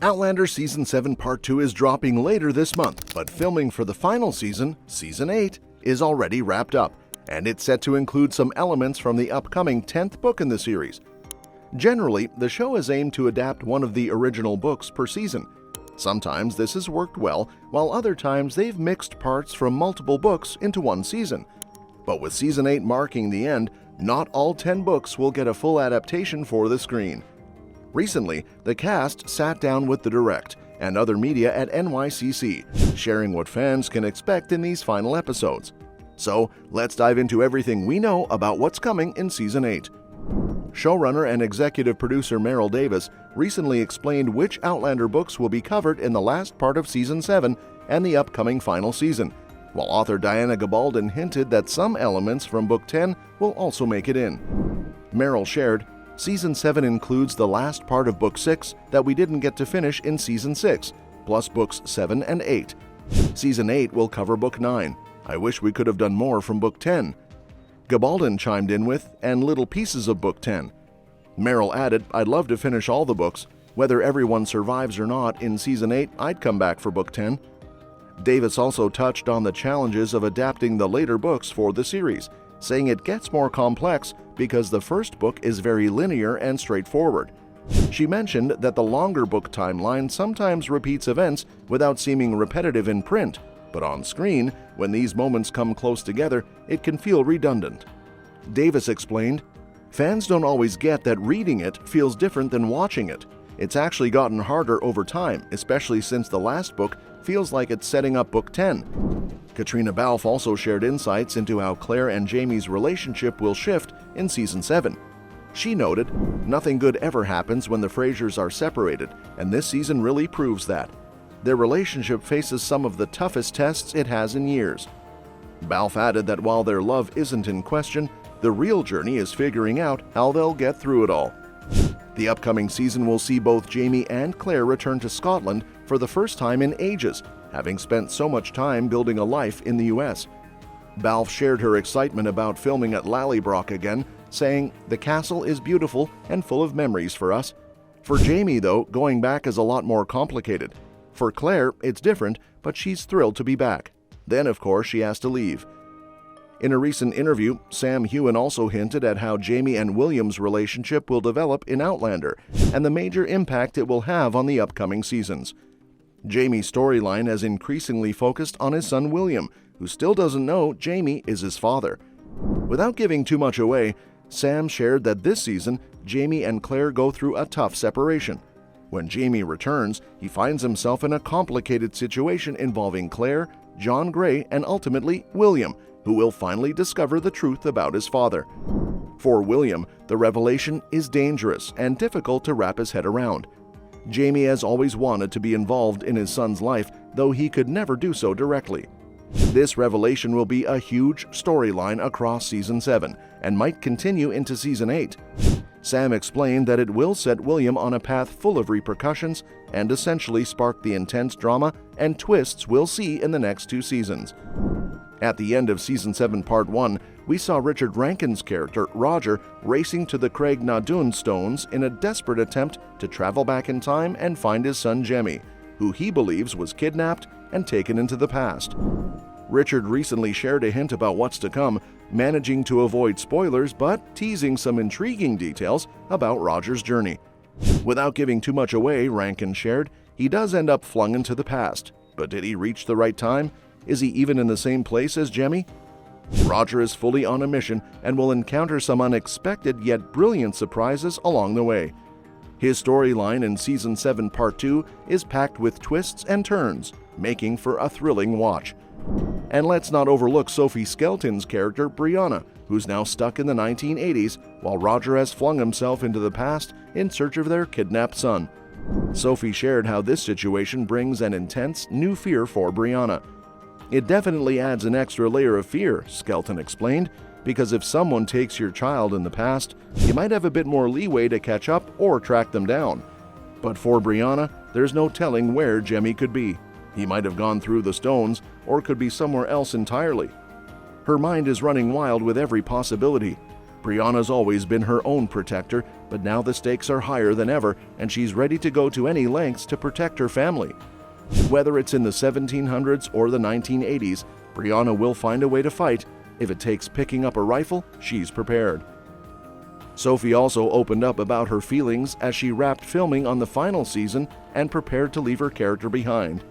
Outlander Season 7 Part 2 is dropping later this month, but filming for the final season, Season 8, is already wrapped up, and it's set to include some elements from the upcoming 10th book in the series. Generally, the show is aimed to adapt one of the original books per season. Sometimes this has worked well, while other times they've mixed parts from multiple books into one season. But with Season 8 marking the end, not all 10 books will get a full adaptation for the screen. Recently, the cast sat down with the Direct and other media at NYCC, sharing what fans can expect in these final episodes. So, let's dive into everything we know about what's coming in Season 8. Showrunner and executive producer Meryl Davis recently explained which Outlander books will be covered in the last part of Season 7 and the upcoming final season, while author Diana Gabaldon hinted that some elements from Book 10 will also make it in. Meryl shared, Season 7 includes the last part of Book 6 that we didn't get to finish in Season 6, plus Books 7 and 8. Season 8 will cover Book 9. I wish we could have done more from Book 10. Gabaldon chimed in with, and little pieces of Book 10. Meryl added, I'd love to finish all the books. Whether everyone survives or not in Season 8, I'd come back for Book 10. Davis also touched on the challenges of adapting the later books for the series, saying it gets more complex because the first book is very linear and straightforward. She mentioned that the longer book timeline sometimes repeats events without seeming repetitive in print, but on screen, when these moments come close together, it can feel redundant. Davis explained, fans don't always get that reading it feels different than watching it. It's actually gotten harder over time, especially since the last book feels like it's setting up Book 10. Katrina Balfe also shared insights into how Claire and Jamie's relationship will shift in Season 7. She noted, nothing good ever happens when the Frasers are separated, and this season really proves that. Their relationship faces some of the toughest tests it has in years. Balfe added that while their love isn't in question, the real journey is figuring out how they'll get through it all. The upcoming season will see both Jamie and Claire return to Scotland for the first time in ages, having spent so much time building a life in the US. Balfe shared her excitement about filming at Lallybroch again, saying, the castle is beautiful and full of memories for us. For Jamie, though, going back is a lot more complicated. For Claire, it's different, but she's thrilled to be back. Then, of course, she has to leave. In a recent interview, Sam Heughan also hinted at how Jamie and William's relationship will develop in Outlander and the major impact it will have on the upcoming seasons. Jamie's storyline has increasingly focused on his son William, who still doesn't know Jamie is his father. Without giving too much away, Sam shared that this season, Jamie and Claire go through a tough separation. When Jamie returns, he finds himself in a complicated situation involving Claire, John Grey, and ultimately William, who will finally discover the truth about his father. For William, the revelation is dangerous and difficult to wrap his head around. Jamie has always wanted to be involved in his son's life, though he could never do so directly. This revelation will be a huge storyline across Season 7 and might continue into Season 8. Sam explained that it will set William on a path full of repercussions and essentially spark the intense drama and twists we'll see in the next 2 seasons. At the end of Season 7 Part 1, we saw Richard Rankin's character, Roger, racing to the Craig Nadun stones in a desperate attempt to travel back in time and find his son Jamie, who he believes was kidnapped and taken into the past. Richard recently shared a hint about what's to come, managing to avoid spoilers but teasing some intriguing details about Roger's journey. Without giving too much away, Rankin shared, he does end up flung into the past, but did he reach the right time? Is he even in the same place as Jamie? Roger is fully on a mission and will encounter some unexpected yet brilliant surprises along the way. His storyline in Season 7 Part 2 is packed with twists and turns, making for a thrilling watch. And let's not overlook Sophie Skelton's character, Brianna, who's now stuck in the 1980s while Roger has flung himself into the past in search of their kidnapped son. Sophie shared how this situation brings an intense new fear for Brianna. It definitely adds an extra layer of fear, Skelton explained, because if someone takes your child in the past, you might have a bit more leeway to catch up or track them down. But for Brianna, there's no telling where Jamie could be. He might have gone through the stones or could be somewhere else entirely. Her mind is running wild with every possibility. Brianna's always been her own protector, but now the stakes are higher than ever, and she's ready to go to any lengths to protect her family. Whether it's in the 1700s or the 1980s, Brianna will find a way to fight. If it takes picking up a rifle, she's prepared. Sophie also opened up about her feelings as she wrapped filming on the final season and prepared to leave her character behind.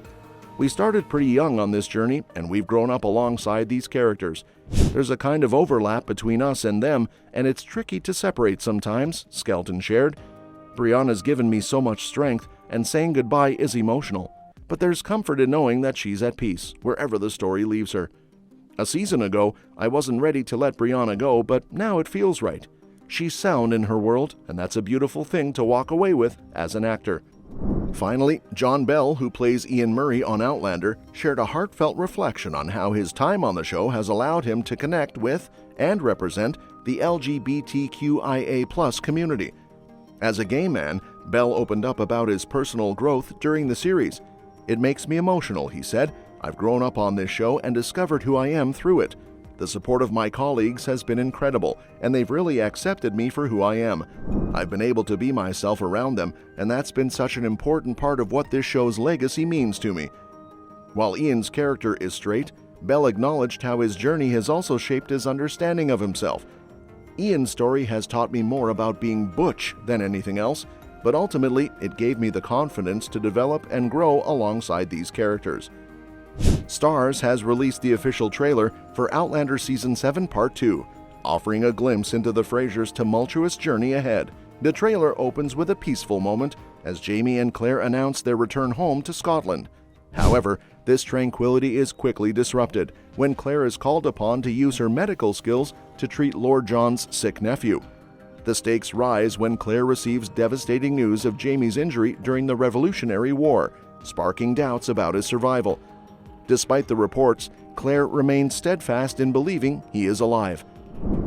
We started pretty young on this journey, and we've grown up alongside these characters. There's a kind of overlap between us and them, and it's tricky to separate sometimes, Skelton shared. Brianna's given me so much strength, and saying goodbye is emotional. But there's comfort in knowing that she's at peace, wherever the story leaves her. A season ago, I wasn't ready to let Brianna go, but now it feels right. She's sound in her world, and that's a beautiful thing to walk away with as an actor. Finally, John Bell, who plays Ian Murray on Outlander, shared a heartfelt reflection on how his time on the show has allowed him to connect with and represent the LGBTQIA+ community. As a gay man, Bell opened up about his personal growth during the series. "It makes me emotional," he said. "I've grown up on this show and discovered who I am through it. The support of my colleagues has been incredible, and they've really accepted me for who I am. I've been able to be myself around them, and that's been such an important part of what this show's legacy means to me." While Ian's character is straight, Bell acknowledged how his journey has also shaped his understanding of himself. "Ian's story has taught me more about being butch than anything else, but ultimately it gave me the confidence to develop and grow alongside these characters." Starz has released the official trailer for Outlander Season 7 Part 2, offering a glimpse into the Frasers' tumultuous journey ahead. The trailer opens with a peaceful moment as Jamie and Claire announce their return home to Scotland. However, this tranquility is quickly disrupted when Claire is called upon to use her medical skills to treat Lord John's sick nephew. The stakes rise when Claire receives devastating news of Jamie's injury during the Revolutionary War, sparking doubts about his survival. Despite the reports, Claire remains steadfast in believing he is alive.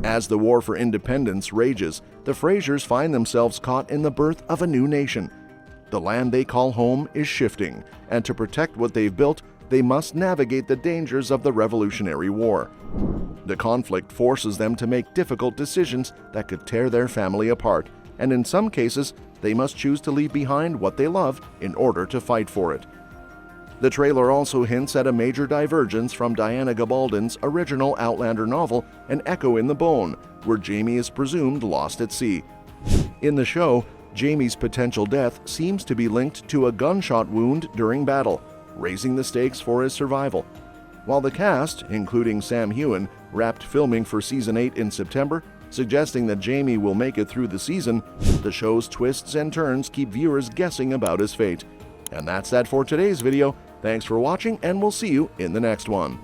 As the war for independence rages, the Frasers find themselves caught in the birth of a new nation. The land they call home is shifting, and to protect what they've built, they must navigate the dangers of the Revolutionary War. The conflict forces them to make difficult decisions that could tear their family apart, and in some cases, they must choose to leave behind what they love in order to fight for it. The trailer also hints at a major divergence from Diana Gabaldon's original Outlander novel, An Echo in the Bone, where Jamie is presumed lost at sea. In the show, Jamie's potential death seems to be linked to a gunshot wound during battle, raising the stakes for his survival. While the cast, including Sam Heughan, wrapped filming for Season 8 in September, suggesting that Jamie will make it through the season, the show's twists and turns keep viewers guessing about his fate. And that's that for today's video. Thanks for watching, and we'll see you in the next one.